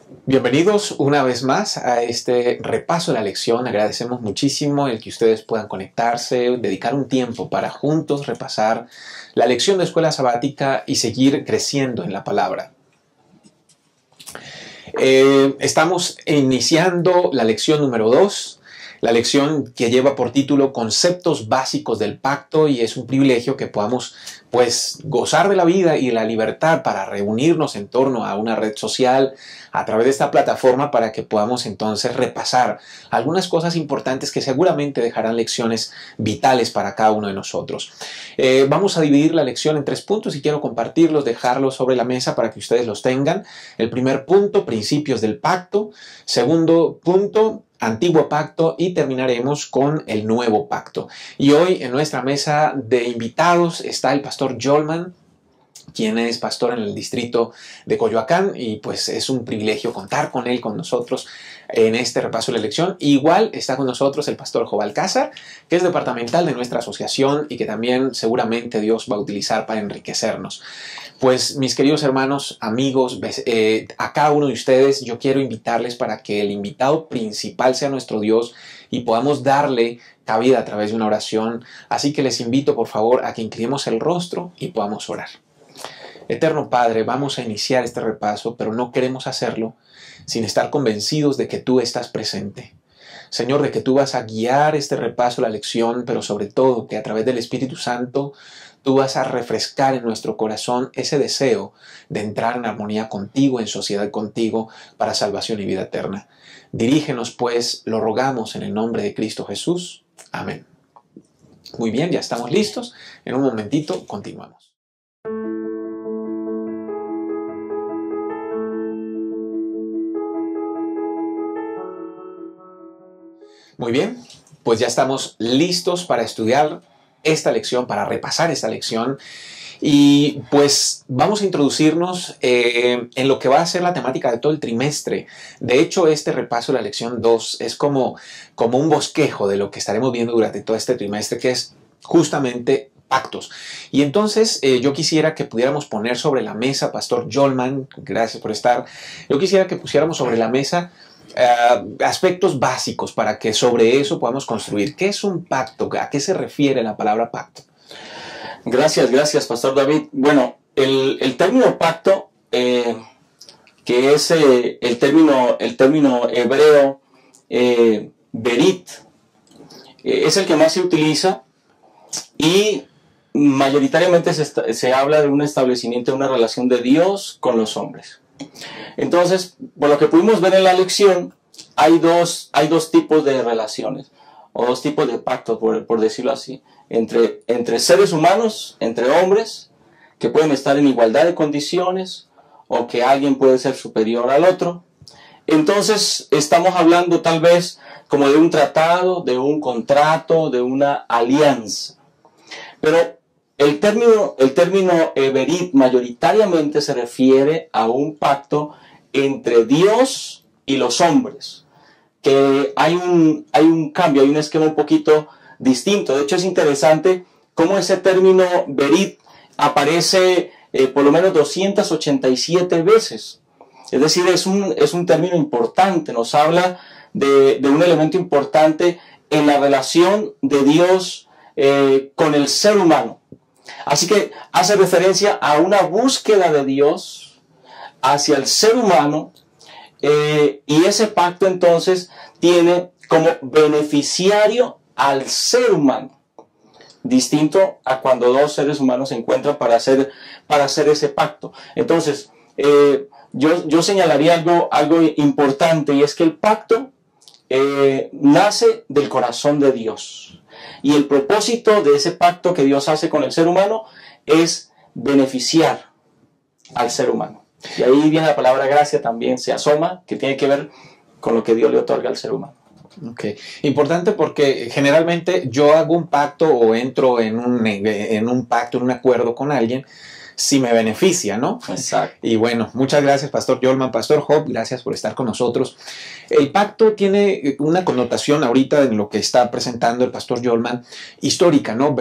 Bienvenidos una vez más a este repaso de la lección. Agradecemos muchísimo el que ustedes puedan conectarse, dedicar un tiempo para juntos repasar la lección de escuela sabática y seguir creciendo en la palabra. Estamos iniciando la lección número 2, la lección que lleva por título Conceptos básicos del pacto, y es un privilegio que podamos gozar de la vida y la libertad para reunirnos en torno a una red social a través de esta plataforma para que podamos entonces repasar algunas cosas importantes que seguramente dejarán lecciones vitales para cada uno de nosotros. Vamos a dividir la lección en 3 puntos y quiero compartirlos, dejarlos sobre la mesa para que ustedes los tengan. El primer punto, principios del pacto. Segundo punto, Antiguo Pacto, y terminaremos con el Nuevo Pacto. Y hoy en nuestra mesa de invitados está el pastor Jolman, quien es pastor en el distrito de Coyoacán, y pues es un privilegio contar con él, con nosotros en este repaso de la lección. Igual está con nosotros el pastor Job Alcázar, que es departamental de nuestra asociación y que también seguramente Dios va a utilizar para enriquecernos. Pues mis queridos hermanos, amigos, a cada uno de ustedes yo quiero invitarles para que el invitado principal sea nuestro Dios y podamos darle cabida a través de una oración. Así que les invito por favor a que inclinemos el rostro y podamos orar. Eterno Padre, vamos a iniciar este repaso, pero no queremos hacerlo sin estar convencidos de que tú estás presente. Señor, de que tú vas a guiar este repaso, la lección, pero sobre todo que a través del Espíritu Santo tú vas a refrescar en nuestro corazón ese deseo de entrar en armonía contigo, en sociedad contigo, para salvación y vida eterna. Dirígenos, pues, lo rogamos en el nombre de Cristo Jesús. Amén. Muy bien, ya estamos listos. En un momentito continuamos. Muy bien, pues ya estamos listos para estudiar esta lección, para repasar esta lección. Y pues vamos a introducirnos en lo que va a ser la temática de todo el trimestre. De hecho, este repaso de la lección 2 es como un bosquejo de lo que estaremos viendo durante todo este trimestre, que es justamente pactos. Y entonces yo quisiera que pudiéramos poner sobre la mesa, Pastor Jolman, gracias por estar, yo quisiera que pusiéramos sobre la mesa aspectos básicos para que sobre eso podamos construir. ¿Qué es un pacto? ¿A qué se refiere la palabra pacto? Gracias, Pastor David. Bueno, el término pacto, que es el término hebreo berit, es el que más se utiliza y mayoritariamente se habla de un establecimiento de una relación de Dios con los hombres. Entonces, por lo que pudimos ver en la lección, hay dos tipos de relaciones, o 2 tipos de pactos, por decirlo así, entre seres humanos, entre hombres, que pueden estar en igualdad de condiciones, o que alguien puede ser superior al otro. Entonces, estamos hablando tal vez como de un tratado, de un contrato, de una alianza. Pero el término berit mayoritariamente se refiere a un pacto entre Dios y los hombres, que hay un cambio, hay un esquema un poquito distinto. De hecho, es interesante cómo ese término berit aparece por lo menos 287 veces. Es decir, es un término importante, nos habla de un elemento importante en la relación de Dios con el ser humano. Así que hace referencia a una búsqueda de Dios hacia el ser humano, y ese pacto entonces tiene como beneficiario al ser humano, distinto a cuando 2 seres humanos se encuentran para hacer ese pacto. Entonces, yo señalaría algo importante, y es que el pacto nace del corazón de Dios. Y el propósito de ese pacto que Dios hace con el ser humano es beneficiar al ser humano. Y ahí viene la palabra gracia, también se asoma, que tiene que ver con lo que Dios le otorga al ser humano. Okay. Importante, porque generalmente yo hago un pacto o entro en un pacto, en un acuerdo con alguien, si me beneficia, ¿no? Exacto. Y bueno, muchas gracias, Pastor Jolman. Pastor Job, gracias por estar con nosotros. El pacto tiene una connotación ahorita en lo que está presentando el Pastor Jolman, histórica, ¿no?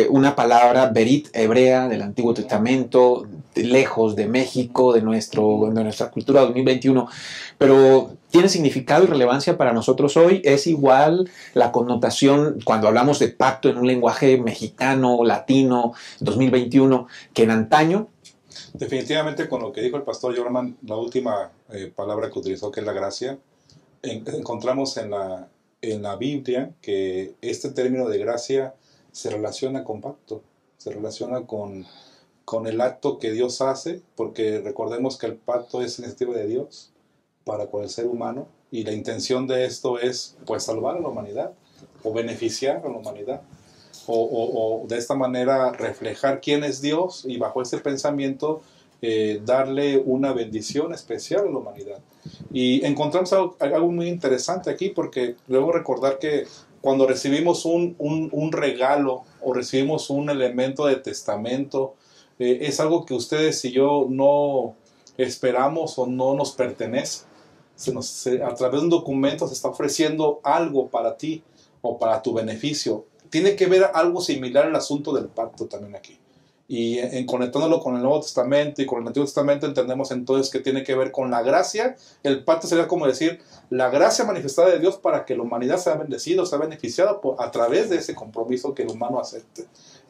Una palabra berit hebrea del Antiguo Testamento, lejos de México, de nuestra cultura 2021, pero tiene significado y relevancia para nosotros hoy. Es igual la connotación cuando hablamos de pacto en un lenguaje mexicano, latino, 2021, que en antaño. Definitivamente, con lo que dijo el pastor Jorman, la última palabra que utilizó, que es la gracia, encontramos en la Biblia que este término de gracia se relaciona con pacto, se relaciona con el acto que Dios hace, porque recordemos que el pacto es iniciativa de Dios para con el ser humano, y la intención de esto es pues salvar a la humanidad o beneficiar a la humanidad, o de esta manera reflejar quién es Dios, y bajo ese pensamiento darle una bendición especial a la humanidad. Y encontramos algo muy interesante aquí, porque debo recordar que cuando recibimos un regalo o recibimos un elemento de testamento, es algo que ustedes y yo no esperamos o no nos pertenece. A través de un documento se está ofreciendo algo para ti o para tu beneficio. Tiene que ver algo similar al asunto del pacto también aquí. Y en conectándolo con el Nuevo Testamento y con el Antiguo Testamento, entendemos entonces que tiene que ver con la gracia. El pacto sería como decir la gracia manifestada de Dios para que la humanidad sea bendecida, sea beneficiada a través de ese compromiso que el humano acepte.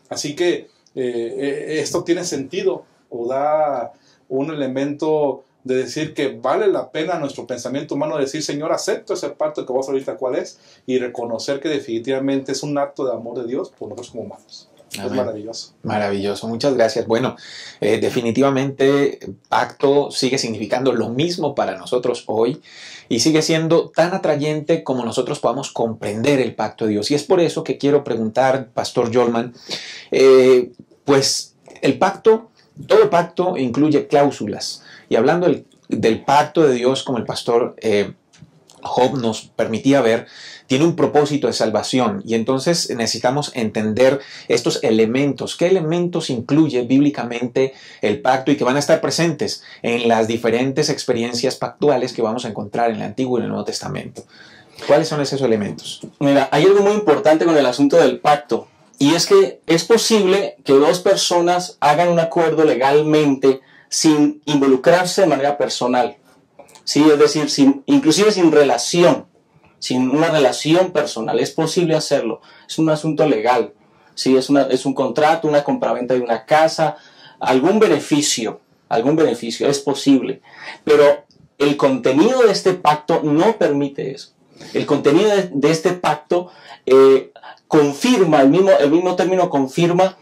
Así que esto tiene sentido, o da un elemento de decir que vale la pena nuestro pensamiento humano decir: Señor, acepto ese pacto que vos ahorita cuál es, y reconocer que definitivamente es un acto de amor de Dios por nosotros como humanos. Amén. Es maravilloso. Maravilloso, muchas gracias. Bueno, definitivamente pacto sigue significando lo mismo para nosotros hoy y sigue siendo tan atrayente como nosotros podamos comprender el pacto de Dios. Y es por eso que quiero preguntar, Pastor Jorman, pues el pacto, todo pacto incluye cláusulas. Y hablando del pacto de Dios, como el pastor Job nos permitía ver, tiene un propósito de salvación, y entonces necesitamos entender estos elementos. ¿Qué elementos incluye bíblicamente el pacto y que van a estar presentes en las diferentes experiencias pactuales que vamos a encontrar en el Antiguo y en el Nuevo Testamento? ¿Cuáles son esos elementos? Mira, hay algo muy importante con el asunto del pacto, y es que es posible que dos personas hagan un acuerdo legalmente sin involucrarse de manera personal. Sí, es decir, inclusive sin una relación personal. Es posible hacerlo. Es un asunto legal. Sí, es un contrato, una compraventa de una casa, algún beneficio, es posible. Pero el contenido de este pacto no permite eso. El contenido de este pacto confirma, el mismo término confirma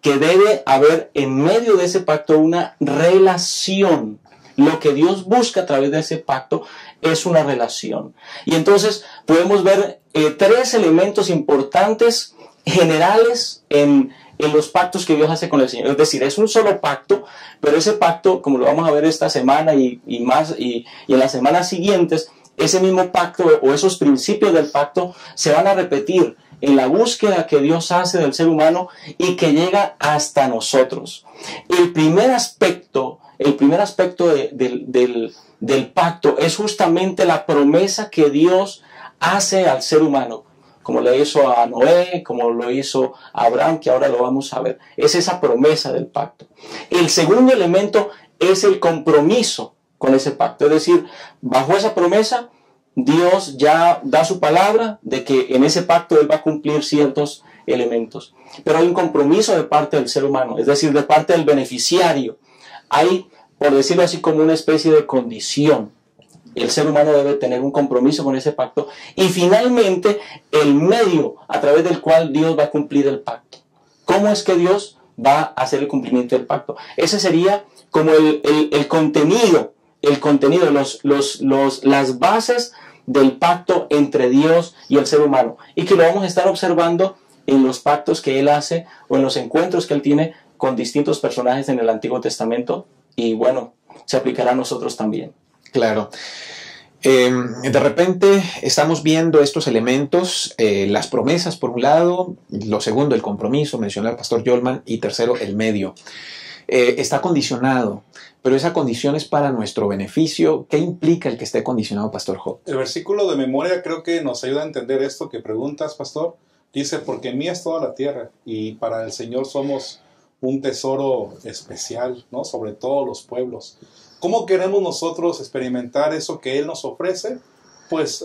que debe haber en medio de ese pacto una relación. Lo que Dios busca a través de ese pacto es una relación. Y entonces podemos ver tres elementos importantes generales en los pactos que Dios hace con el Señor. Es decir, es un solo pacto, pero ese pacto, como lo vamos a ver esta semana y en las semanas siguientes, ese mismo pacto o esos principios del pacto se van a repetir en la búsqueda que Dios hace del ser humano y que llega hasta nosotros. El primer aspecto del pacto es justamente la promesa que Dios hace al ser humano, como lo hizo a Noé, como lo hizo a Abraham, que ahora lo vamos a ver. Es esa promesa del pacto. El segundo elemento es el compromiso con ese pacto, es decir, bajo esa promesa Dios ya da su palabra de que en ese pacto Él va a cumplir ciertos elementos. Pero hay un compromiso de parte del ser humano, es decir, de parte del beneficiario. Hay, por decirlo así, como una especie de condición. El ser humano debe tener un compromiso con ese pacto. Y finalmente, el medio a través del cual Dios va a cumplir el pacto. ¿Cómo es que Dios va a hacer el cumplimiento del pacto? Ese sería como el contenido, las bases del pacto entre Dios y el ser humano, y que lo vamos a estar observando en los pactos que Él hace o en los encuentros que Él tiene con distintos personajes en el Antiguo Testamento, y bueno, se aplicará a nosotros también. Claro. De repente estamos viendo estos elementos, las promesas por un lado, lo segundo el compromiso, mencionó el pastor Jorman, y tercero el medio. Está condicionado, pero esa condición es para nuestro beneficio. ¿Qué implica el que esté condicionado, Pastor Job? El versículo de memoria creo que nos ayuda a entender esto que preguntas, Pastor. Dice: porque mía es toda la tierra y para el Señor somos un tesoro especial, ¿no? Sobre todos los pueblos. ¿Cómo queremos nosotros experimentar eso que Él nos ofrece? Pues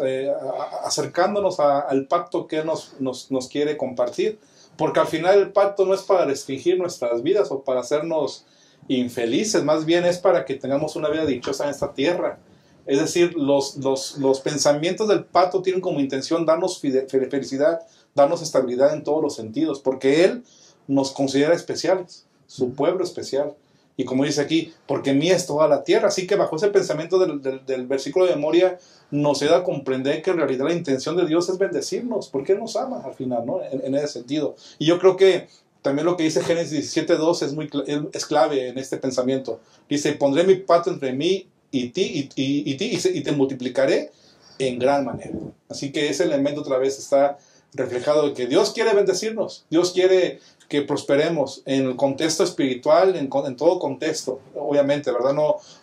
acercándonos al pacto que Él nos quiere compartir. Porque al final el pacto no es para restringir nuestras vidas o para hacernos infelices, más bien es para que tengamos una vida dichosa en esta tierra. Es decir, los pensamientos del pacto tienen como intención darnos felicidad, darnos estabilidad en todos los sentidos, porque Él nos considera especiales, su pueblo especial. Y como dice aquí, porque mía es toda la tierra. Así que bajo ese pensamiento del versículo de memoria, nos da a comprender que en realidad la intención de Dios es bendecirnos, porque Él nos ama al final, ¿no? En ese sentido. Y yo creo que también lo que dice Génesis 17:2 es clave en este pensamiento. Dice, pondré mi pacto entre mí y ti, y te multiplicaré en gran manera. Así que ese elemento otra vez está reflejado de que Dios quiere bendecirnos, Dios quiere que prosperemos en el contexto espiritual, en todo contexto, obviamente, ¿verdad?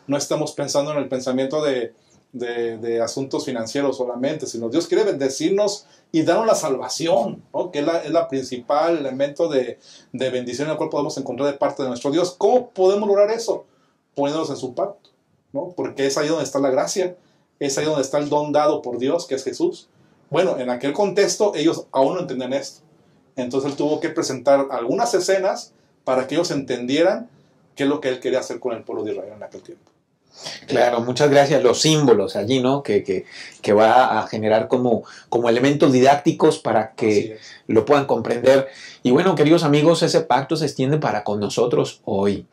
No estamos pensando en el pensamiento de asuntos financieros solamente, sino Dios quiere bendecirnos y darnos la salvación, ¿no? Que es la principal elemento de bendición en el cual podemos encontrar de parte de nuestro Dios. ¿Cómo podemos lograr eso? Poniéndonos en su pacto, ¿no? Porque es ahí donde está la gracia, es ahí donde está el don dado por Dios, que es Jesús. Bueno, en aquel contexto ellos aún no entendían esto. Entonces Él tuvo que presentar algunas escenas para que ellos entendieran qué es lo que Él quería hacer con el pueblo de Israel en aquel tiempo. Claro, muchas gracias. Los símbolos allí, ¿no? Que va a generar como elementos didácticos para que lo puedan comprender. Y bueno, queridos amigos, ese pacto se extiende para con nosotros hoy.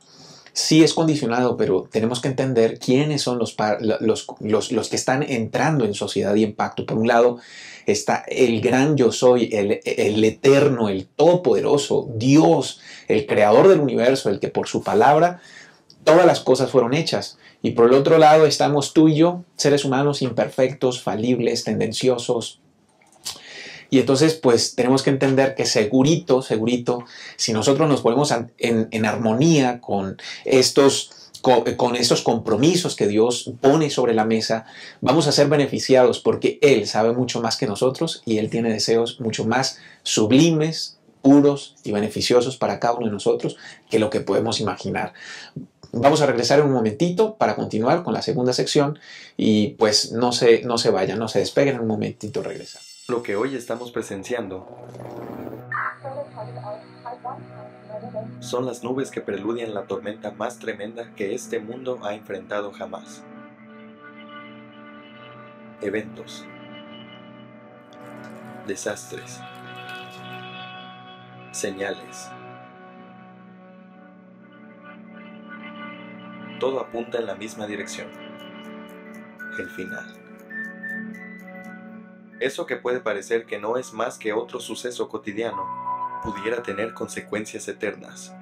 Sí es condicionado, pero tenemos que entender quiénes son los que están entrando en sociedad y en pacto. Por un lado está el gran yo soy, el eterno, el todopoderoso, Dios, el creador del universo, el que por su palabra todas las cosas fueron hechas. Y por el otro lado estamos tú y yo, seres humanos imperfectos, falibles, tendenciosos. Y entonces, pues, tenemos que entender que segurito, si nosotros nos ponemos en armonía con estos compromisos que Dios pone sobre la mesa, vamos a ser beneficiados porque Él sabe mucho más que nosotros y Él tiene deseos mucho más sublimes, puros y beneficiosos para cada uno de nosotros que lo que podemos imaginar. Vamos a regresar en un momentito para continuar con la segunda sección y pues no se vayan, no se despeguen, en un momentito regresa. Lo que hoy estamos presenciando son las nubes que preludian la tormenta más tremenda que este mundo ha enfrentado jamás. Eventos, desastres, señales. Todo apunta en la misma dirección: el final. Eso que puede parecer que no es más que otro suceso cotidiano, pudiera tener consecuencias eternas.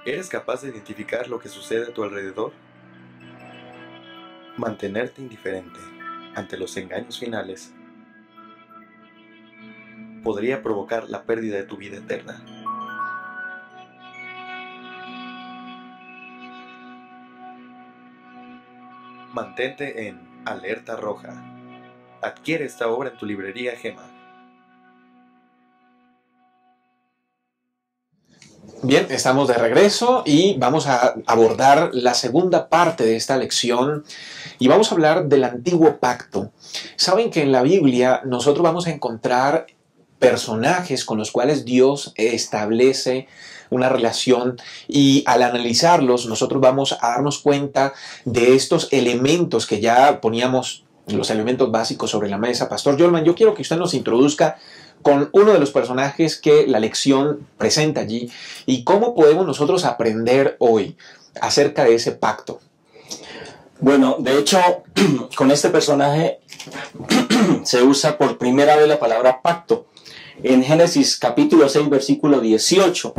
¿Eres capaz de identificar lo que sucede a tu alrededor? Mantenerte indiferente ante los engaños finales podría provocar la pérdida de tu vida eterna. Mantente en Alerta Roja. Adquiere esta obra en tu librería Gema. Bien, estamos de regreso y vamos a abordar la segunda parte de esta lección y vamos a hablar del antiguo pacto. Saben que en la Biblia nosotros vamos a encontrar personajes con los cuales Dios establece una relación y al analizarlos nosotros vamos a darnos cuenta de estos elementos que ya poníamos, los elementos básicos sobre la mesa. Pastor Yolman, yo quiero que usted nos introduzca con uno de los personajes que la lección presenta allí y cómo podemos nosotros aprender hoy acerca de ese pacto. Bueno, de hecho, con este personaje se usa por primera vez la palabra pacto en Génesis capítulo 6, versículo 18,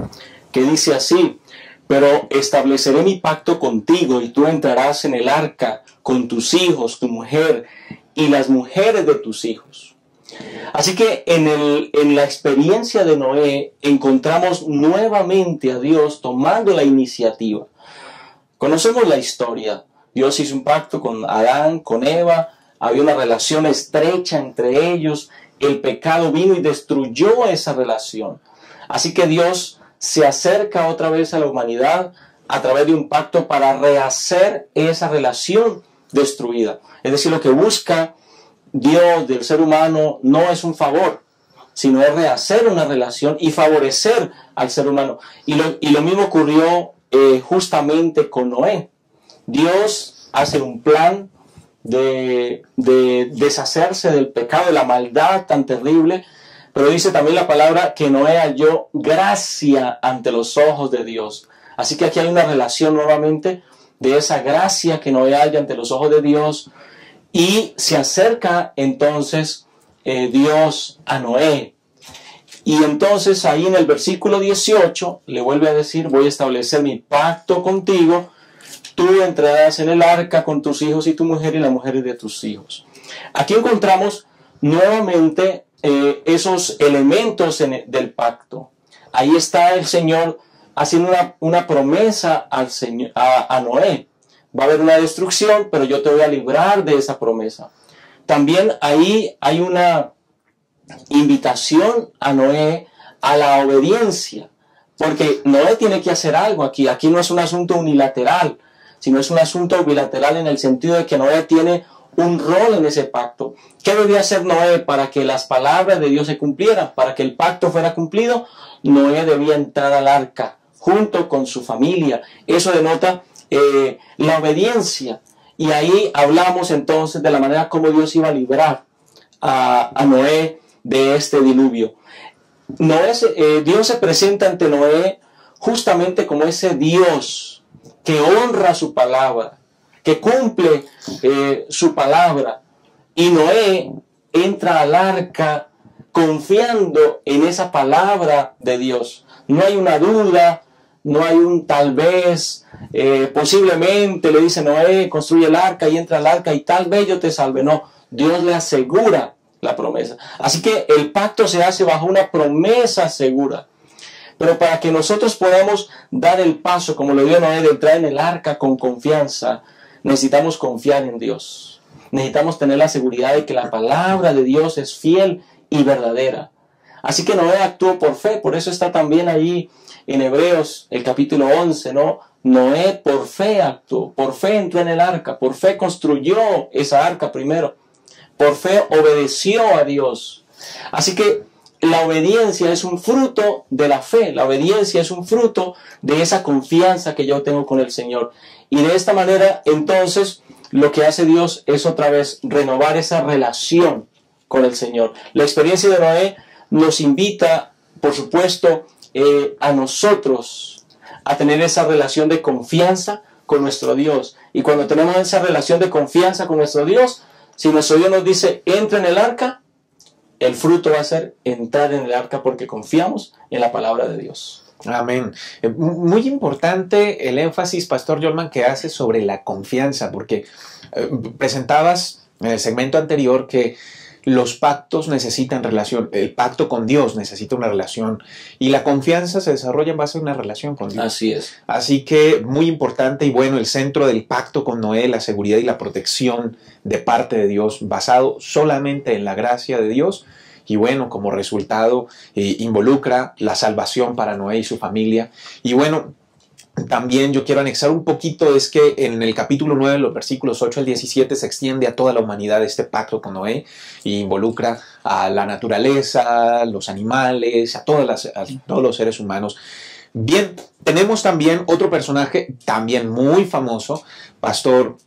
que dice así: pero estableceré mi pacto contigo y tú entrarás en el arca con tus hijos, tu mujer y las mujeres de tus hijos. Así que en la experiencia de Noé encontramos nuevamente a Dios tomando la iniciativa. Conocemos la historia. Dios hizo un pacto con Adán, con Eva, había una relación estrecha entre ellos, el pecado vino y destruyó esa relación. Así que Dios se acerca otra vez a la humanidad a través de un pacto para rehacer esa relación destruida. Es decir, lo que busca Dios del ser humano no es un favor, sino es rehacer una relación y favorecer al ser humano. Y lo mismo ocurrió justamente con Noé. Dios hace un plan de deshacerse del pecado, de la maldad tan terrible, pero dice también la palabra que Noé halló gracia ante los ojos de Dios. Así que aquí hay una relación nuevamente de esa gracia que Noé halla ante los ojos de Dios, y se acerca entonces Dios a Noé. Y entonces ahí en el versículo 18 le vuelve a decir: voy a establecer mi pacto contigo, tú entrarás en el arca con tus hijos y tu mujer y las mujeres de tus hijos. Aquí encontramos nuevamente esos elementos del pacto. Ahí está el Señor haciendo una promesa a Noé. Va a haber una destrucción, pero yo te voy a librar de esa promesa. También ahí hay una invitación a Noé a la obediencia, porque Noé tiene que hacer algo aquí. Aquí no es un asunto unilateral, sino es un asunto bilateral en el sentido de que Noé tiene un rol en ese pacto. ¿Qué debía hacer Noé para que las palabras de Dios se cumplieran? Para que el pacto fuera cumplido, Noé debía entrar al arca junto con su familia. Eso denota la obediencia. Y ahí hablamos entonces de la manera como Dios iba a librar a Noé de este diluvio. Dios se presenta ante Noé justamente como ese Dios que honra su palabra, que cumple su palabra. Y Noé entra al arca confiando en esa palabra de Dios. No hay una duda, no hay un tal vez, posiblemente le dice Noé, construye el arca y entra al arca y tal vez yo te salve. No, Dios le asegura la promesa. Así que el pacto se hace bajo una promesa segura. Pero para que nosotros podamos dar el paso, como lo dio Noé, de entrar en el arca con confianza, necesitamos confiar en Dios. Necesitamos tener la seguridad de que la palabra de Dios es fiel y verdadera. Así que Noé actuó por fe, por eso está también ahí en Hebreos, el capítulo 11, ¿no? Noé por fe actuó, por fe entró en el arca, por fe construyó esa arca primero, por fe obedeció a Dios. Así que la obediencia es un fruto de la fe, la obediencia es un fruto de esa confianza que yo tengo con el Señor. Y de esta manera, entonces, lo que hace Dios es otra vez renovar esa relación con el Señor. La experiencia de Noé nos invita, por supuesto, a nosotros a tener esa relación de confianza con nuestro Dios. Y cuando tenemos esa relación de confianza con nuestro Dios, si nuestro Dios nos dice, entra en el arca, el fruto va a ser entrar en el arca porque confiamos en la palabra de Dios. Amén. Muy importante el énfasis, Pastor Jolman, que hace sobre la confianza, porque presentabas en el segmento anterior que los pactos necesitan relación, el pacto con Dios necesita una relación y la confianza se desarrolla en base a una relación con Dios. Así es. Así que muy importante y bueno, el centro del pacto con Noé, la seguridad y la protección de parte de Dios basado solamente en la gracia de Dios y bueno, como resultado involucra la salvación para Noé y su familia. Y bueno, también yo quiero anexar un poquito, es que en el capítulo 9, los versículos 8 al 17, se extiende a toda la humanidad este pacto con Noé y involucra a la naturaleza, los animales, a todos los seres humanos. Bien, tenemos también otro personaje también muy famoso, Pastor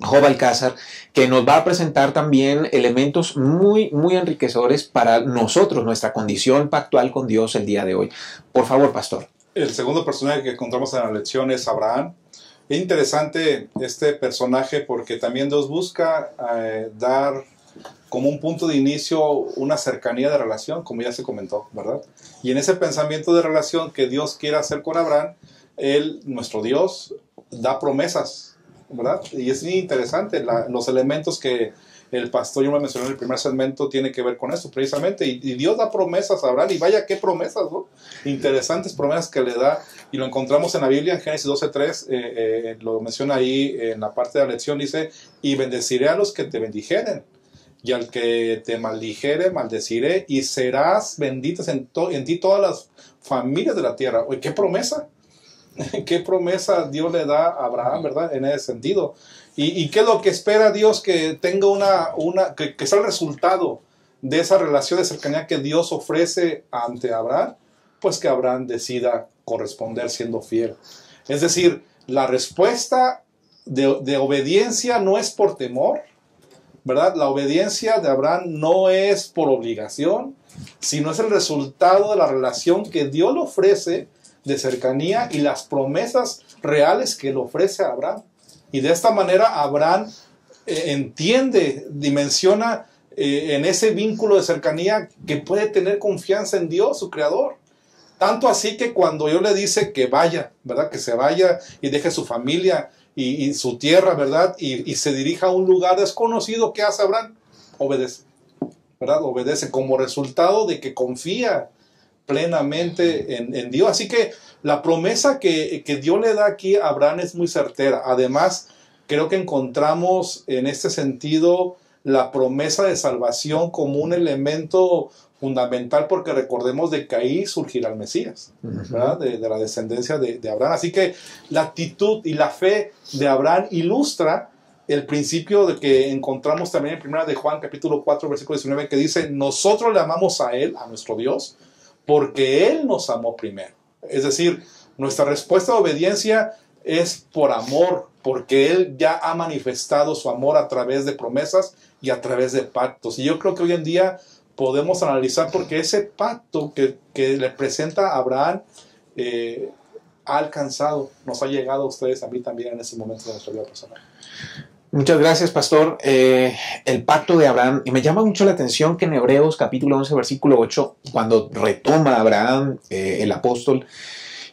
Job Alcázar, que nos va a presentar también elementos muy, muy enriquecedores para nosotros, nuestra condición pactual con Dios el día de hoy. Por favor, Pastor. El segundo personaje que encontramos en la lección es Abraham. Es interesante este personaje porque también Dios busca dar como un punto de inicio una cercanía de relación, como ya se comentó, ¿verdad? Y en ese pensamiento de relación que Dios quiere hacer con Abraham, Él, nuestro Dios, da promesas, ¿verdad? Y es interesante los elementos que el pastor yo me mencioné en el primer segmento tiene que ver con eso precisamente, y Dios da promesas a Abraham, y vaya qué promesas, ¿no? Interesantes promesas que le da, y lo encontramos en la Biblia, en Génesis 12:3, lo menciona ahí en la parte de la lección, dice, y bendeciré a los que te bendijeren, y al que te maldijere, maldeciré, y serás benditas en ti todas las familias de la tierra. Oye, ¿qué promesa? ¿Qué promesa Dios le da a Abraham, verdad? En ese sentido. ¿Y qué es lo que espera Dios? Que tenga que sea el resultado de esa relación de cercanía que Dios ofrece ante Abraham, pues que Abraham decida corresponder siendo fiel. Es decir, la respuesta de obediencia no es por temor, ¿verdad? La obediencia de Abraham no es por obligación, sino es el resultado de la relación que Dios le ofrece de cercanía y las promesas reales que le ofrece a Abraham. Y de esta manera Abraham entiende, dimensiona en ese vínculo de cercanía que puede tener confianza en Dios, su Creador. Tanto así que cuando Dios le dice que vaya, ¿verdad? Que se vaya y deje su familia y su tierra, ¿verdad? Y se dirija a un lugar desconocido, ¿qué hace Abraham? Obedece, ¿verdad? Obedece como resultado de que confía plenamente en Dios. Así que la promesa que Dios le da aquí a Abraham es muy certera. Además, creo que encontramos en este sentido la promesa de salvación como un elemento fundamental, porque recordemos de que ahí surgirá el Mesías, ¿verdad? De la descendencia de Abraham. Así que la actitud y la fe de Abraham ilustra el principio de que encontramos también en 1 de Juan capítulo 4 versículo 19, que dice: nosotros le amamos a Él, a nuestro Dios, porque Él nos amó primero. Es decir, nuestra respuesta de obediencia es por amor, porque Él ya ha manifestado su amor a través de promesas y a través de pactos. Y yo creo que hoy en día podemos analizar porque ese pacto que le presenta a Abraham ha alcanzado, nos ha llegado a ustedes, a mí también en ese momento de nuestra vida personal. Muchas gracias, pastor. El pacto de Abraham, y me llama mucho la atención que en Hebreos capítulo 11, versículo 8, cuando retoma a Abraham, el apóstol,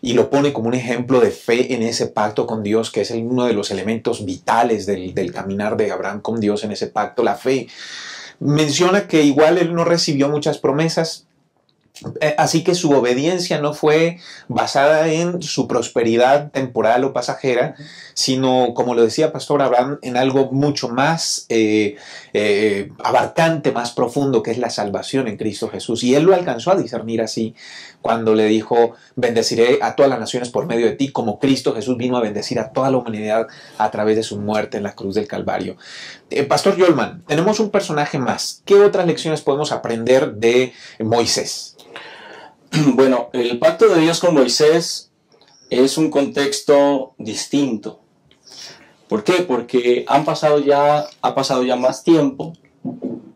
y lo pone como un ejemplo de fe en ese pacto con Dios, que es uno de los elementos vitales del caminar de Abraham con Dios en ese pacto, la fe. Menciona que igual él no recibió muchas promesas, así que su obediencia no fue basada en su prosperidad temporal o pasajera, sino, como lo decía Pastor Abraham, en algo mucho más abarcante, más profundo, que es la salvación en Cristo Jesús. Y él lo alcanzó a discernir así cuando le dijo: bendeciré a todas las naciones por medio de ti, como Cristo Jesús vino a bendecir a toda la humanidad a través de su muerte en la cruz del Calvario. Pastor Yolman, tenemos un personaje más. ¿Qué otras lecciones podemos aprender de Moisés? Bueno, el pacto de Dios con Moisés es un contexto distinto. ¿Por qué? Porque ha pasado ya más tiempo,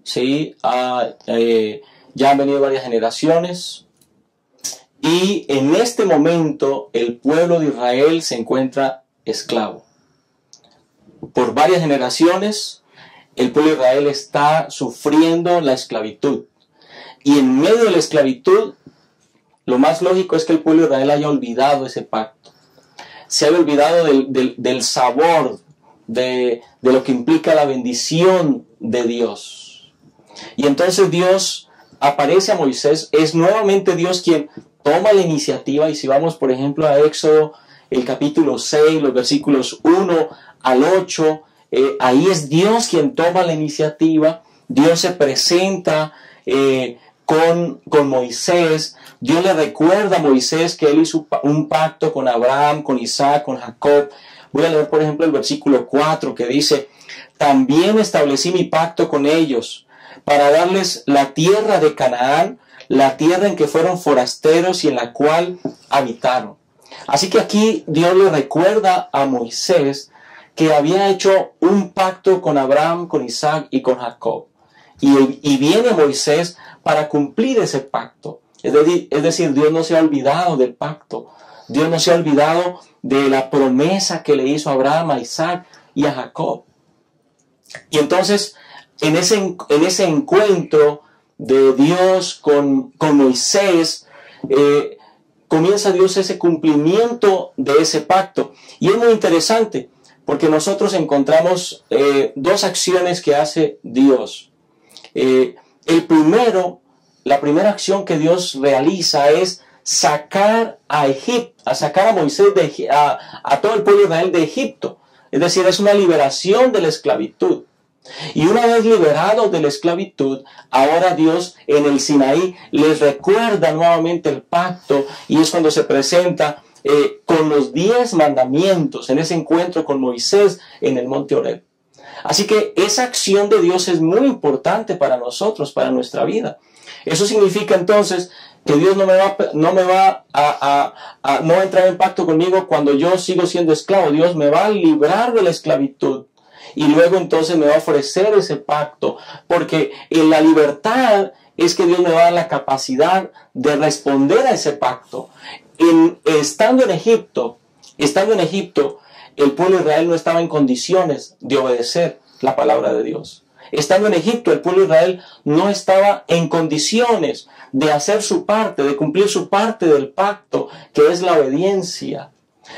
¿sí? Ya han venido varias generaciones, y en este momento el pueblo de Israel se encuentra esclavo. Por varias generaciones el pueblo de Israel está sufriendo la esclavitud, y en medio de la esclavitud lo más lógico es que el pueblo de Israel haya olvidado ese pacto, se haya olvidado del sabor, de lo que implica la bendición de Dios. Y entonces Dios aparece a Moisés, es nuevamente Dios quien toma la iniciativa. Y si vamos, por ejemplo, a Éxodo, el capítulo 6, los versículos 1 al 8, ahí es Dios quien toma la iniciativa. Dios se presenta con Moisés. Dios le recuerda a Moisés que él hizo un pacto con Abraham, con Isaac, con Jacob. Voy a leer, por ejemplo, el versículo 4, que dice: también establecí mi pacto con ellos para darles la tierra de Canaán, la tierra en que fueron forasteros y en la cual habitaron. Así que aquí Dios le recuerda a Moisés que había hecho un pacto con Abraham, con Isaac y con Jacob. Y viene Moisés para cumplir ese pacto. Es decir, Dios no se ha olvidado del pacto. Dios no se ha olvidado de la promesa que le hizo a Abraham, a Isaac y a Jacob. Y entonces, en ese encuentro de Dios con Moisés, comienza Dios ese cumplimiento de ese pacto. Y es muy interesante, porque nosotros encontramos dos acciones que hace Dios. La primera acción que Dios realiza es sacar a Moisés, a todo el pueblo de Israel de Egipto. Es decir, es una liberación de la esclavitud. Y una vez liberados de la esclavitud, ahora Dios en el Sinaí les recuerda nuevamente el pacto, y es cuando se presenta con los 10 mandamientos en ese encuentro con Moisés en el monte Horeb. Así que esa acción de Dios es muy importante para nosotros, para nuestra vida. Eso significa entonces que Dios no va a entrar en pacto conmigo cuando yo sigo siendo esclavo. Dios me va a librar de la esclavitud y luego entonces me va a ofrecer ese pacto, porque en la libertad es que Dios me va a dar la capacidad de responder a ese pacto. Estando en Egipto, el pueblo de Israel no estaba en condiciones de obedecer la palabra de Dios. Estando en Egipto, el pueblo de Israel no estaba en condiciones de hacer su parte, de cumplir su parte del pacto, que es la obediencia.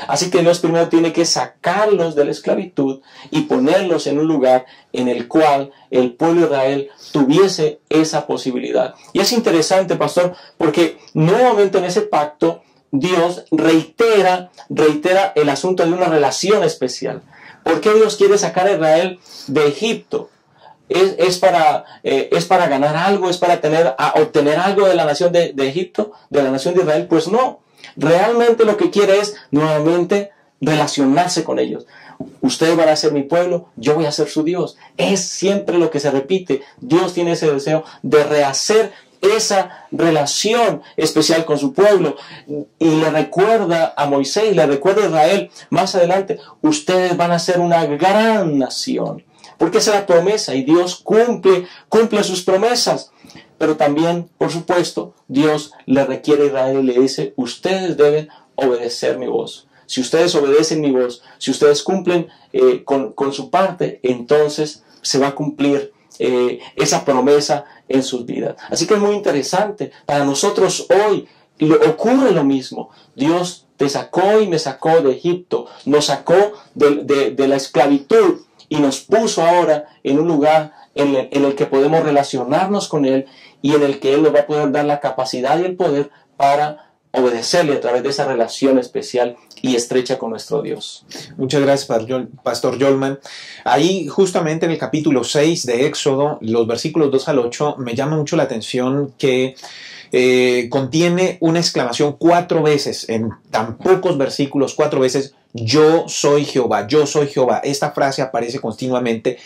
Así que Dios primero tiene que sacarlos de la esclavitud y ponerlos en un lugar en el cual el pueblo de Israel tuviese esa posibilidad. Y es interesante, pastor, porque nuevamente en ese pacto Dios reitera el asunto de una relación especial. ¿Por qué Dios quiere sacar a Israel de Egipto? ¿Es para ganar algo? ¿Es para obtener algo de la nación de Egipto? ¿De la nación de Israel? Pues no. Realmente lo que quiere es nuevamente relacionarse con ellos. Ustedes van a ser mi pueblo, yo voy a ser su Dios. Es siempre lo que se repite. Dios tiene ese deseo de rehacer esa relación especial con su pueblo, y le recuerda a Moisés, le recuerda a Israel más adelante: ustedes van a ser una gran nación, porque esa es la promesa, y Dios cumple sus promesas. Pero también, por supuesto, Dios le requiere a Israel y le dice: ustedes deben obedecer mi voz. Si ustedes obedecen mi voz, si ustedes cumplen con su parte, entonces se va a cumplir esa promesa en sus vidas. Así que es muy interesante. Para nosotros hoy ocurre lo mismo. Dios te sacó y me sacó de Egipto, nos sacó de la esclavitud y nos puso ahora en un lugar en el que podemos relacionarnos con Él, y en el que Él nos va a poder dar la capacidad y el poder para obedecerle a través de esa relación especial y estrecha con nuestro Dios. Muchas gracias, Pastor Yolman. Ahí justamente en el capítulo 6 de Éxodo, los versículos 2 al 8, me llama mucho la atención que contiene una exclamación 4 veces, en tan pocos versículos, 4 veces: yo soy Jehová, yo soy Jehová. Esta frase aparece continuamente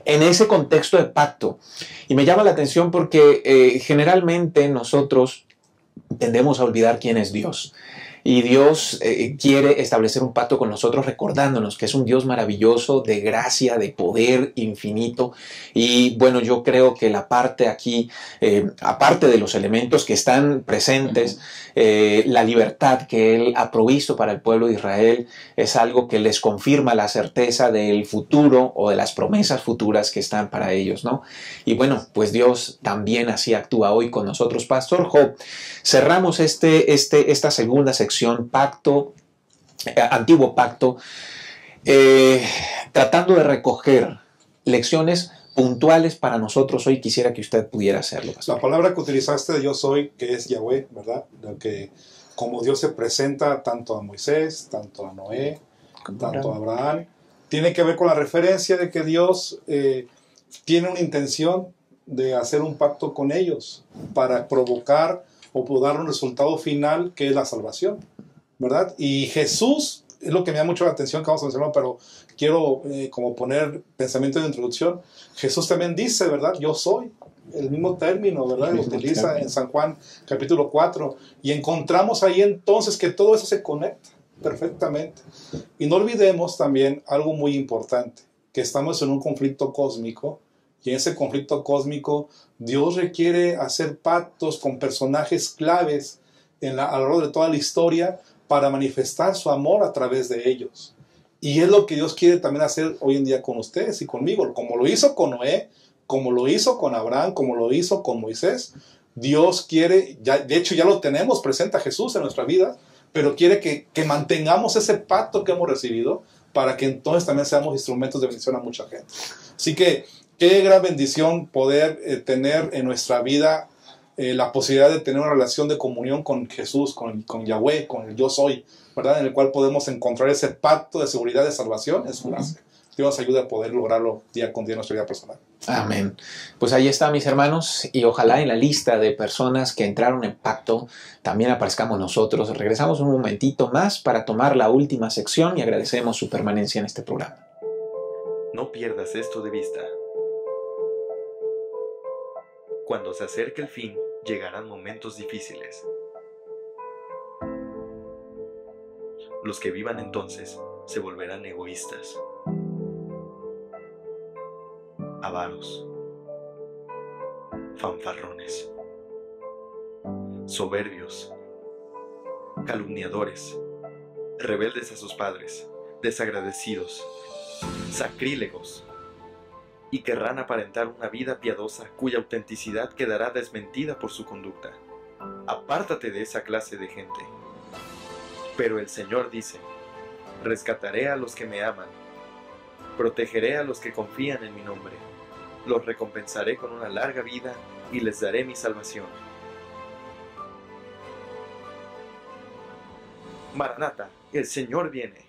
en ese contexto de pacto. Y me llama la atención porque generalmente nosotros tendemos a olvidar quién es Dios. Y Dios quiere establecer un pacto con nosotros, recordándonos que es un Dios maravilloso, de gracia, de poder infinito. Y bueno, yo creo que la parte aquí, aparte de los elementos que están presentes, la libertad que Él ha provisto para el pueblo de Israel es algo que les confirma la certeza del futuro o de las promesas futuras que están para ellos, ¿no? Y bueno, pues Dios también así actúa hoy con nosotros. Pastor Job, cerramos esta segunda sección, pacto, antiguo pacto, tratando de recoger lecciones puntuales para nosotros hoy. Quisiera que usted pudiera hacerlo, pastor. La palabra que utilizaste de yo soy, que es Yahweh, ¿verdad? Lo que, como Dios se presenta tanto a Moisés, tanto a Noé, tanto a Abraham, tiene que ver con la referencia de que Dios tiene una intención de hacer un pacto con ellos para provocar o dar un resultado final, que es la salvación, ¿verdad? Y Jesús es lo que me da mucho la atención, que vamos a mencionar, pero quiero como poner pensamiento de introducción. Jesús también dice, ¿verdad? Yo soy. El mismo término, ¿verdad? Lo utiliza en San Juan capítulo 4. Y encontramos ahí entonces que todo eso se conecta perfectamente. Y no olvidemos también algo muy importante, que estamos en un conflicto cósmico. Y en ese conflicto cósmico, Dios requiere hacer pactos con personajes claves a lo largo de toda la historia para manifestar su amor a través de ellos. Y es lo que Dios quiere también hacer hoy en día con ustedes y conmigo, como lo hizo con Noé, como lo hizo con Abraham, como lo hizo con Moisés. Dios quiere, de hecho ya lo tenemos presente a Jesús en nuestra vida, pero quiere que mantengamos ese pacto que hemos recibido para que entonces también seamos instrumentos de bendición a mucha gente. Así que qué gran bendición poder tener en nuestra vida la posibilidad de tener una relación de comunión con Jesús, con Yahweh, con el yo soy, ¿verdad? En el cual podemos encontrar ese pacto de seguridad de salvación en su gracia. Dios nos ayude a poder lograrlo día con día en nuestra vida personal. Amén. Pues ahí está, mis hermanos, y ojalá en la lista de personas que entraron en pacto también aparezcamos nosotros. Regresamos un momentito más para tomar la última sección y agradecemos su permanencia en este programa. No pierdas esto de vista. Cuando se acerque el fin, llegarán momentos difíciles. Los que vivan entonces se volverán egoístas, avaros, fanfarrones, soberbios, calumniadores, rebeldes a sus padres, desagradecidos, sacrílegos, y querrán aparentar una vida piadosa cuya autenticidad quedará desmentida por su conducta. Apártate de esa clase de gente. Pero el Señor dice: rescataré a los que me aman, protegeré a los que confían en mi nombre, los recompensaré con una larga vida y les daré mi salvación. Maranata, el Señor viene.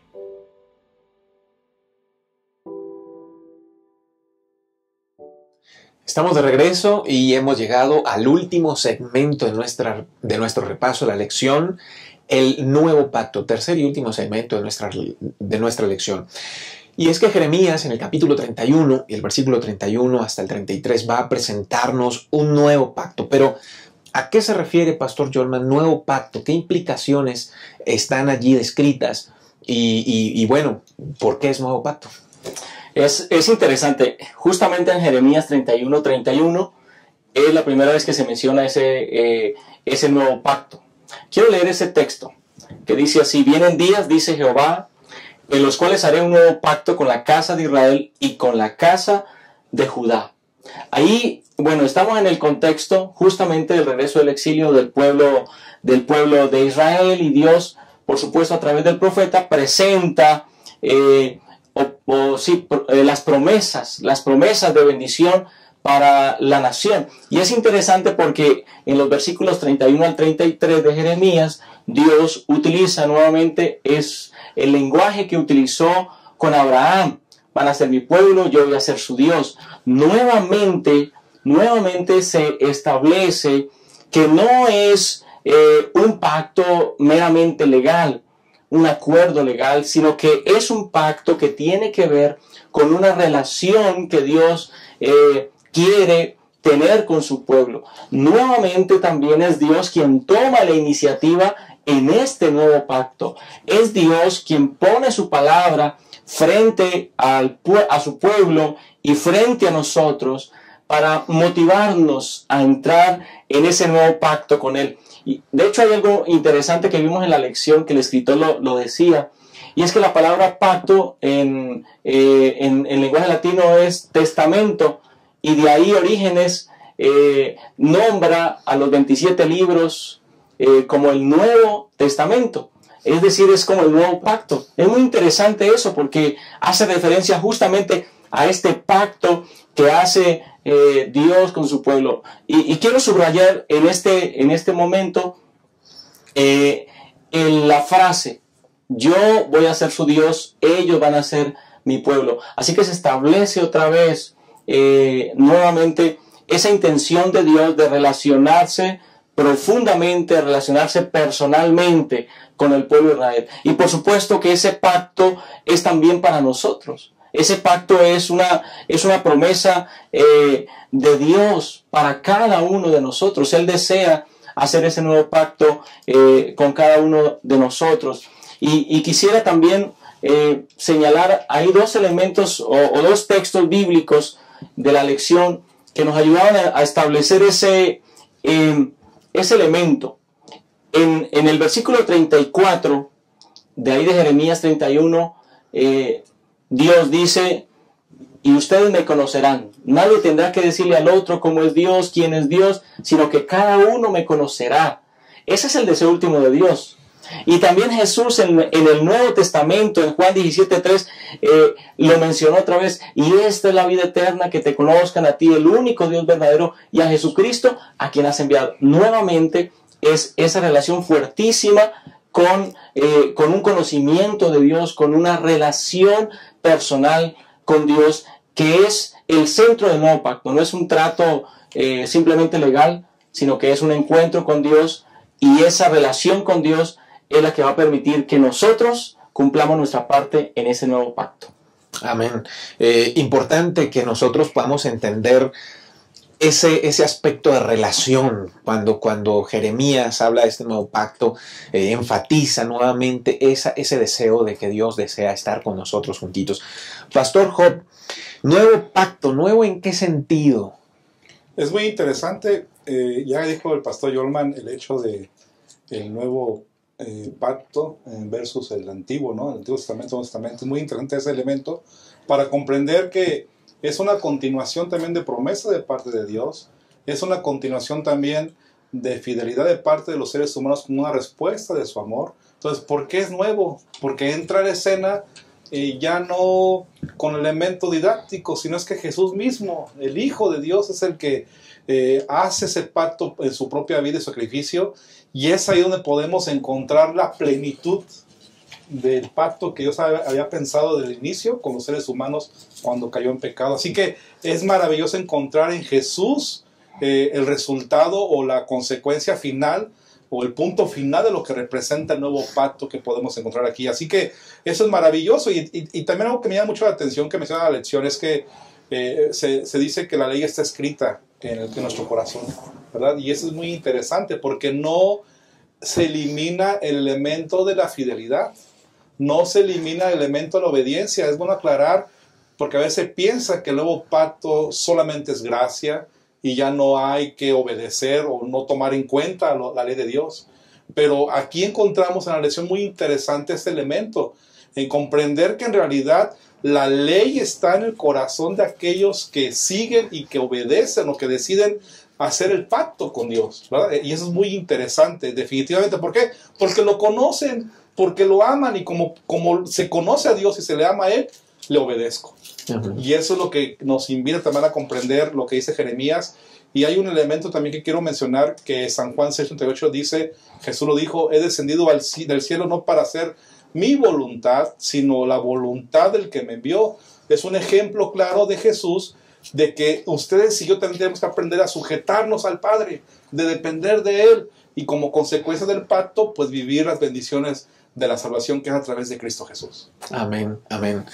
Estamos de regreso y hemos llegado al último segmento de nuestro repaso de la lección, el nuevo pacto, tercer y último segmento de nuestra lección. Y es que Jeremías en el capítulo 31 y el versículo 31 hasta el 33 va a presentarnos un nuevo pacto. Pero ¿a qué se refiere, Pastor Jolman, nuevo pacto? ¿Qué implicaciones están allí descritas? Y bueno, ¿por qué es nuevo pacto? Es interesante. Justamente en Jeremías 31:31 es la primera vez que se menciona ese nuevo pacto. Quiero leer ese texto que dice así: vienen días, dice Jehová, en los cuales haré un nuevo pacto con la casa de Israel y con la casa de Judá. Ahí, bueno, estamos en el contexto justamente del regreso del exilio del pueblo de Israel, y Dios, por supuesto, a través del profeta presenta las promesas de bendición para la nación. Y es interesante porque en los versículos 31 al 33 de Jeremías, Dios utiliza nuevamente el lenguaje que utilizó con Abraham: van a ser mi pueblo, yo voy a ser su Dios. Nuevamente se establece que no es un pacto meramente legal, un acuerdo legal, sino que es un pacto que tiene que ver con una relación que Dios quiere tener con su pueblo. Nuevamente también es Dios quien toma la iniciativa en este nuevo pacto. Es Dios quien pone su palabra frente a su pueblo y frente a nosotros para motivarnos a entrar en ese nuevo pacto con Él. Y de hecho hay algo interesante que vimos en la lección que el escritor lo decía, y es que la palabra pacto en lenguaje latino es testamento, y de ahí Orígenes nombra a los 27 libros como el Nuevo Testamento. Es decir, es como el nuevo pacto. Es muy interesante eso porque hace referencia justamente a este pacto que hace Dios con su pueblo. Y quiero subrayar en este momento en la frase: yo voy a ser su Dios, ellos van a ser mi pueblo. Así que se establece otra vez nuevamente esa intención de Dios de relacionarse profundamente, relacionarse personalmente con el pueblo de Israel. Y por supuesto que ese pacto es también para nosotros. Ese pacto es una promesa de Dios para cada uno de nosotros. Él desea hacer ese nuevo pacto con cada uno de nosotros. Y quisiera también señalar, hay dos elementos o dos textos bíblicos de la lección que nos ayudaban a establecer ese elemento. En el versículo 34, de ahí de Jeremías 31, Dios dice: y ustedes me conocerán. Nadie tendrá que decirle al otro cómo es Dios, quién es Dios, sino que cada uno me conocerá. Ese es el deseo último de Dios. Y también Jesús en el Nuevo Testamento, en Juan 17:3, lo mencionó otra vez: y esta es la vida eterna, que te conozcan a ti, el único Dios verdadero, y a Jesucristo, a quien has enviado. Nuevamente es esa relación fuertísima con un conocimiento de Dios, con una relación personal con Dios, que es el centro del nuevo pacto. No es un trato simplemente legal, sino que es un encuentro con Dios, y esa relación con Dios es la que va a permitir que nosotros cumplamos nuestra parte en ese nuevo pacto. Amén. Importante que nosotros podamos entender ese aspecto de relación. Cuando Jeremías habla de este nuevo pacto, enfatiza nuevamente ese deseo de que Dios desea estar con nosotros juntitos. Pastor Job, nuevo pacto, ¿nuevo en qué sentido? Es muy interesante. Ya dijo el pastor Yolman el hecho de el nuevo pacto versus el antiguo, ¿no? El Antiguo Testamento, Nuevo Testamento. Es muy interesante ese elemento para comprender que es una continuación también de promesa de parte de Dios. Es una continuación también de fidelidad de parte de los seres humanos como una respuesta de su amor. Entonces, ¿por qué es nuevo? Porque entra en escena ya no con elemento didáctico, sino es que Jesús mismo, el Hijo de Dios, es el que hace ese pacto en su propia vida y sacrificio, y es ahí donde podemos encontrar la plenitud del pacto que Dios había pensado desde el inicio con los seres humanos cuando cayó en pecado. Así que es maravilloso encontrar en Jesús el resultado o la consecuencia final o el punto final de lo que representa el nuevo pacto que podemos encontrar aquí. Así que eso es maravilloso. Y también algo que me llama mucho la atención que menciona la lección es que se dice que la ley está escrita en nuestro corazón, ¿verdad? Y eso es muy interesante porque no se elimina el elemento de la fidelidad, no se elimina el elemento de la obediencia. Es bueno aclarar, porque a veces piensa que el nuevo pacto solamente es gracia y ya no hay que obedecer o no tomar en cuenta la ley de Dios. Pero aquí encontramos en la lección muy interesante este elemento, en comprender que en realidad la ley está en el corazón de aquellos que siguen y que obedecen o que deciden hacer el pacto con Dios, ¿verdad? Y eso es muy interesante, definitivamente. ¿Por qué? Porque lo conocen, porque lo aman, y como se conoce a Dios y se le ama a Él, le obedezco. Uh-huh. Y eso es lo que nos invita también a comprender lo que dice Jeremías. Y hay un elemento también que quiero mencionar, que San Juan 6:38 dice, Jesús lo dijo, he descendido del cielo no para hacer mi voluntad, sino la voluntad del que me envió. Es un ejemplo claro de Jesús, de que ustedes y yo también tenemos que aprender a sujetarnos al Padre, de depender de Él, y como consecuencia del pacto, pues vivir las bendiciones de la salvación que es a través de Cristo Jesús. Amén, amén.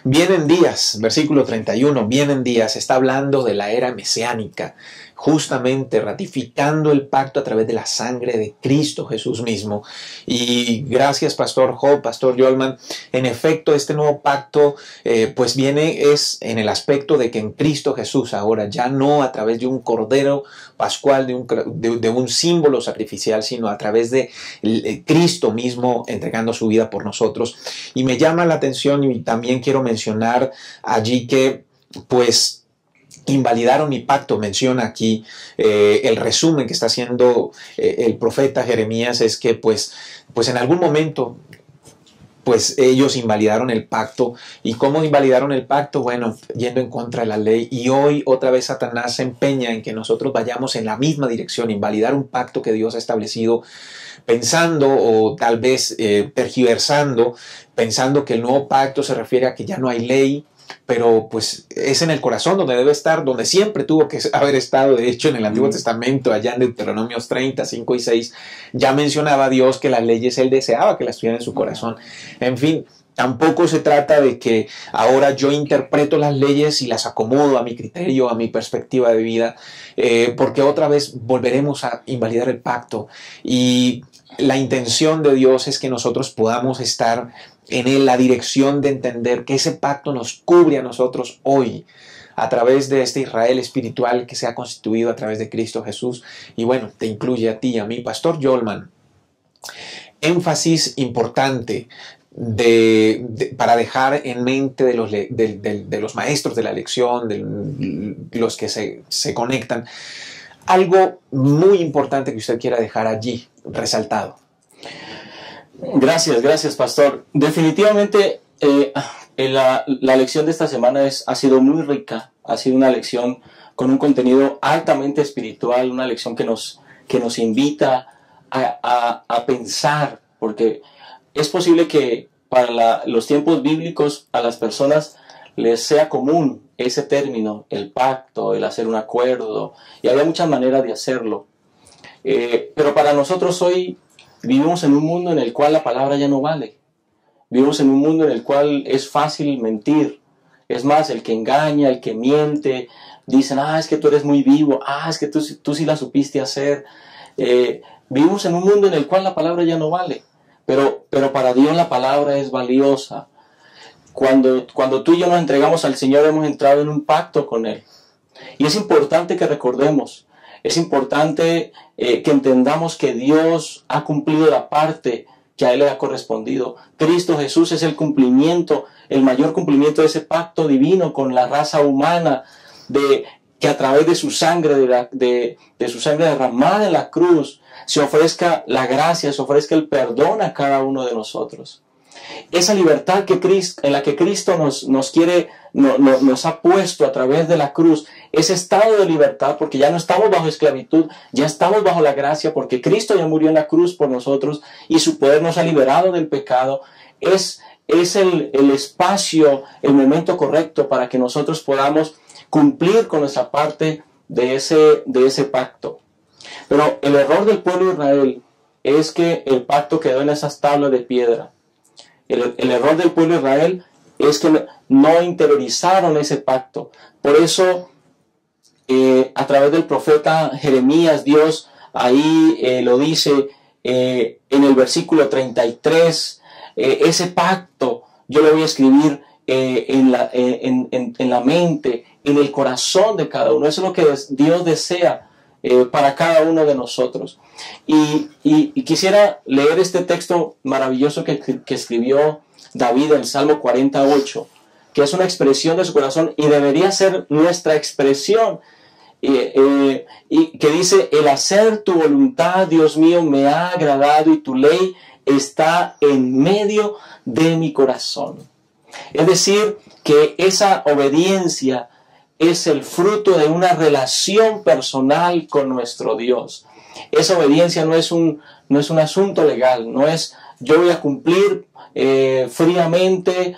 Vienen días, versículo 31, vienen días, está hablando de la era mesiánica, justamente ratificando el pacto a través de la sangre de Cristo Jesús mismo. Y gracias, Pastor Job, Pastor Yolman. En efecto, este nuevo pacto pues es en el aspecto de que en Cristo Jesús ahora, ya no a través de un cordero pascual, de un símbolo sacrificial, sino a través de Cristo mismo entregando su vida por nosotros. Y me llama la atención, y también quiero mencionar allí que pues invalidaron mi pacto. Menciona aquí el resumen que está haciendo el profeta Jeremías, es que pues en algún momento pues ellos invalidaron el pacto. ¿Y cómo invalidaron el pacto? Bueno, yendo en contra de la ley. Y hoy otra vez Satanás se empeña en que nosotros vayamos en la misma dirección, invalidar un pacto que Dios ha establecido, pensando o tal vez tergiversando, pensando que el nuevo pacto se refiere a que ya no hay ley, pero pues es en el corazón donde debe estar, donde siempre tuvo que haber estado. De hecho, en el Antiguo Testamento, allá en Deuteronomios 30, 5 y 6, ya mencionaba Dios que las leyes Él deseaba que las tuviera en su corazón. En fin, tampoco se trata de que ahora yo interpreto las leyes y las acomodo a mi criterio, a mi perspectiva de vida, porque otra vez volveremos a invalidar el pacto. Y la intención de Dios es que nosotros podamos estar en la dirección de entender que ese pacto nos cubre a nosotros hoy a través de este Israel espiritual que se ha constituido a través de Cristo Jesús. Y bueno, te incluye a ti y a mí. Pastor Yolman, énfasis importante para dejar en mente de los maestros de la lección, de los que se conectan, algo muy importante que usted quiera dejar allí resaltado. Gracias, Pastor. Definitivamente la lección de esta semana ha sido muy rica. Ha sido una lección con un contenido altamente espiritual, una lección que nos invita a pensar, porque es posible que para los tiempos bíblicos a las personas les sea común ese término, el pacto, el hacer un acuerdo, y había muchas maneras de hacerlo. Pero para nosotros hoy vivimos en un mundo en el cual la palabra ya no vale. Vivimos en un mundo en el cual es fácil mentir. Es más, el que engaña, el que miente, dicen, es que tú eres muy vivo, es que tú sí la supiste hacer. Vivimos en un mundo en el cual la palabra ya no vale, pero para Dios la palabra es valiosa. Cuando tú y yo nos entregamos al Señor, hemos entrado en un pacto con Él. Y es importante que recordemos, es importante que entendamos que Dios ha cumplido la parte que a Él le ha correspondido. Cristo Jesús es el cumplimiento, el mayor cumplimiento de ese pacto divino con la raza humana, que a través de su sangre, de su sangre derramada en la cruz, se ofrezca la gracia, se ofrezca el perdón a cada uno de nosotros. Esa libertad en la que Cristo nos ha puesto a través de la cruz, ese estado de libertad, porque ya no estamos bajo esclavitud, ya estamos bajo la gracia, porque Cristo ya murió en la cruz por nosotros y su poder nos ha liberado del pecado, es el espacio, el momento correcto para que nosotros podamos cumplir con nuestra parte de ese pacto. Pero el error del pueblo de Israel es que el pacto quedó en esas tablas de piedra. El error del pueblo de Israel es que no interiorizaron ese pacto. Por eso, a través del profeta Jeremías, Dios ahí lo dice en el versículo 33, ese pacto yo lo voy a escribir en la mente, en el corazón de cada uno. Eso es lo que Dios desea para cada uno de nosotros. Y quisiera leer este texto maravilloso que escribió David en el Salmo 48, que es una expresión de su corazón y debería ser nuestra expresión, y que dice: el hacer tu voluntad, Dios mío, me ha agradado, y tu ley está en medio de mi corazón. Es decir, que esa obediencia es el fruto de una relación personal con nuestro Dios. Esa obediencia no es un asunto legal, no es yo voy a cumplir fríamente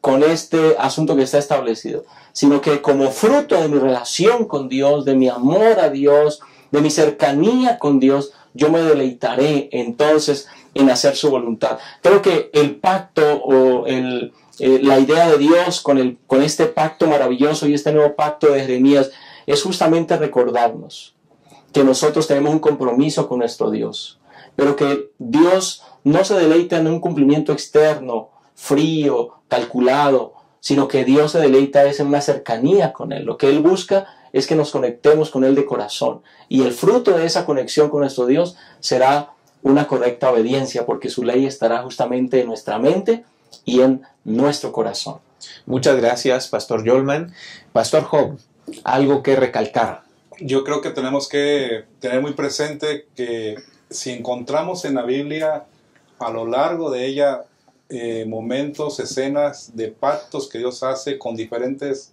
con este asunto que está establecido, sino que como fruto de mi relación con Dios, de mi amor a Dios, de mi cercanía con Dios, yo me deleitaré entonces en hacer su voluntad. Creo que el pacto o la idea de Dios con este pacto maravilloso y este nuevo pacto de Jeremías es justamente recordarnos que nosotros tenemos un compromiso con nuestro Dios, pero que Dios no se deleita en un cumplimiento externo, frío, calculado, sino que Dios se deleita en una cercanía con Él. Lo que Él busca es que nos conectemos con Él de corazón, y el fruto de esa conexión con nuestro Dios será una correcta obediencia, porque su ley estará justamente en nuestra mente y en nuestro corazón. Muchas gracias, Pastor Yolman. Pastor Job, algo que recalcar. Yo creo que tenemos que tener muy presente que si encontramos en la Biblia a lo largo de ella momentos, escenas de pactos que Dios hace con diferentes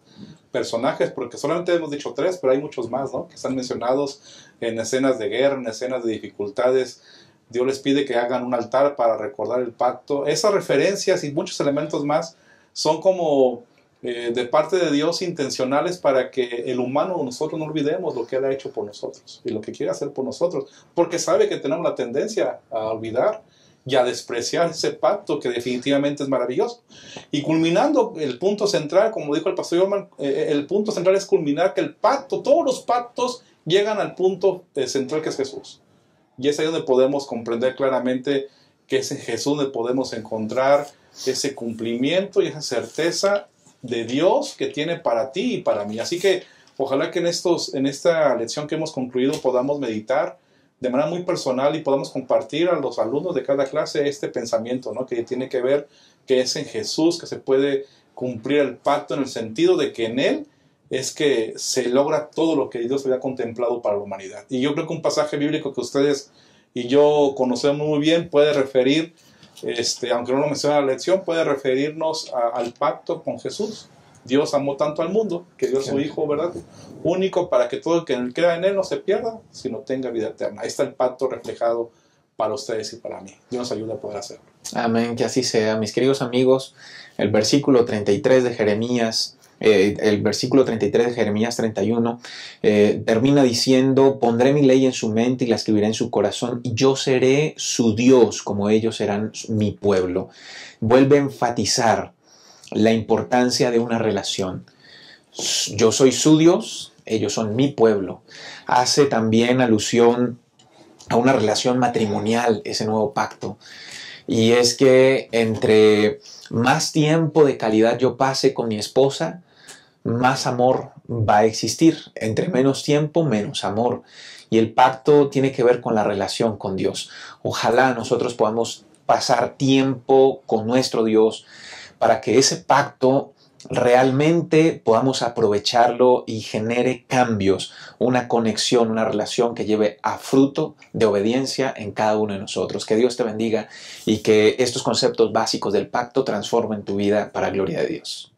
personajes, porque solamente hemos dicho 3, pero hay muchos más, ¿no?, que están mencionados en escenas de guerra, en escenas de dificultades. Dios les pide que hagan un altar para recordar el pacto. Esas referencias y muchos elementos más son como de parte de Dios intencionales para que el humano, nosotros no olvidemos lo que Él ha hecho por nosotros y lo que quiere hacer por nosotros, porque sabe que tenemos la tendencia a olvidar y a despreciar ese pacto que definitivamente es maravilloso. Y culminando el punto central, como dijo el pastor Yorman, el punto central es culminar que el pacto, todos los pactos llegan al punto central, que es Jesús. Y es ahí donde podemos comprender claramente que es en Jesús donde podemos encontrar ese cumplimiento y esa certeza de Dios que tiene para ti y para mí. Así que ojalá que en esta lección que hemos concluido podamos meditar de manera muy personal y podamos compartir a los alumnos de cada clase este pensamiento, ¿no?, que tiene que ver que es en Jesús que se puede cumplir el pacto, en el sentido de que en Él es que se logra todo lo que Dios había contemplado para la humanidad. Y yo creo que un pasaje bíblico que ustedes y yo conocemos muy bien puede referir, aunque no lo menciona la lección, puede referirnos al pacto con Jesús. Dios amó tanto al mundo que dio a su Hijo, ¿verdad?, único, para que todo el que crea en Él no se pierda, sino tenga vida eterna. Ahí está el pacto reflejado para ustedes y para mí. Dios nos ayuda a poder hacerlo. Amén, que así sea. Mis queridos amigos, el versículo 33 de Jeremías, el versículo 33 de Jeremías 31 termina diciendo: pondré mi ley en su mente y la escribiré en su corazón, y yo seré su Dios como ellos serán mi pueblo. Vuelve a enfatizar la importancia de una relación. Yo soy su Dios, ellos son mi pueblo. Hace también alusión a una relación matrimonial, ese nuevo pacto. Y es que entre más tiempo de calidad yo pase con mi esposa, más amor va a existir. Entre menos tiempo, menos amor. Y el pacto tiene que ver con la relación con Dios. Ojalá nosotros podamos pasar tiempo con nuestro Dios para que ese pacto realmente podamos aprovecharlo y genere cambios, una conexión, una relación que lleve a fruto de obediencia en cada uno de nosotros. Que Dios te bendiga y que estos conceptos básicos del pacto transformen tu vida para gloria de Dios.